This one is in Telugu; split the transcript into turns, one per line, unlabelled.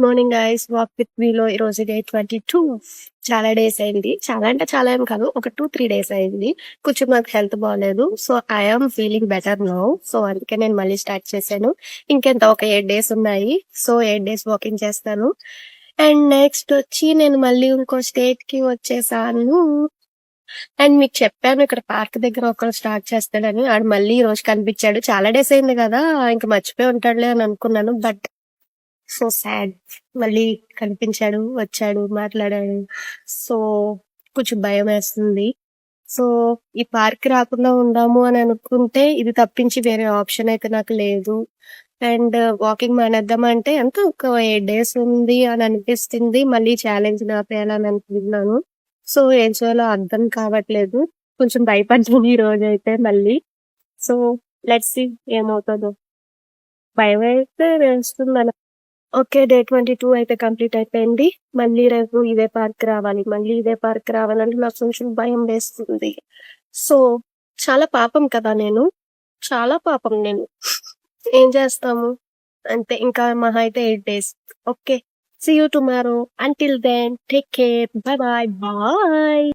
Morning guys. వాక్ విత్ మీలో ఈరోజు డే 22. చాలా డేస్ అయింది. చాలా అంటే చాలా ఏం కాదు. ఒక 2-3 డేస్ అయింది. కొంచెం నాకు హెల్త్ బాలేదు. So, I am feeling better now. So, అందుకే నేను మళ్ళీ స్టార్ట్ చేశాను. ఇంకెంత ఒక 8 డేస్ ఉన్నాయి. సో, 8 డేస్ వాకింగ్ చేస్తాను. అండ్ నెక్స్ట్ వచ్చి నేను మళ్ళీ ఇంకో స్టేట్‌కి వచ్చేసాను. అండ్ మీకు చెప్పాను ఇక్కడ పార్క్ దగ్గర ఒకడు స్టార్ట్ చేస్తాడని. ఆడు మళ్ళీ ఈ రోజు కనిపించాడు. చాలా డేస్ అయింది కదా! ఇంక మర్చిపోయి ఉంటాడులే అని అనుకున్నాను. But so sad. మళ్ళీ కనిపించాడు, వచ్చాడు, మాట్లాడాడు. సో, కొంచెం భయమేస్తుంది. సో, ఈ పార్క్‌కి రాకుండా ఉందాము అని అనుకుంటే, ఇది తప్పించి వేరే ఆప్షన్ అయితే నాకు లేదు. అండ్ వాకింగ్ మానేద్దామంటే ఎంత ఒక 8 డేస్ ఉంది అని అనిపిస్తుంది. మళ్ళీ ఛాలెంజ్‌ని ఆపేయాలని అనుకుంటున్నాను. సో, ఏం చేయాలో అర్థం కావట్లేదు. కొంచెం భయపడ్డాను ఈరోజైతే మళ్ళీ. సో, లెట్స్ సీ ఏమవుతదో. భయమైతే వేస్తుందన ఓకే. డే 22 అయితే కంప్లీట్ అయిపోయింది. మళ్ళీ రేపు ఇదే పార్క్‌కి రావాలి. మళ్ళీ ఇదే పార్క్‌కి రావాలంటే నాకు కొంచెం భయం వేస్తుంది. సో, చాలా పాపం కదా నేను. చాలా పాపం నేను. ఏం చేస్తాము? అంతే ఇంకా మహా అయితే 8 days. Okay. See you tomorrow. Until then take care. Bye bye. Bye.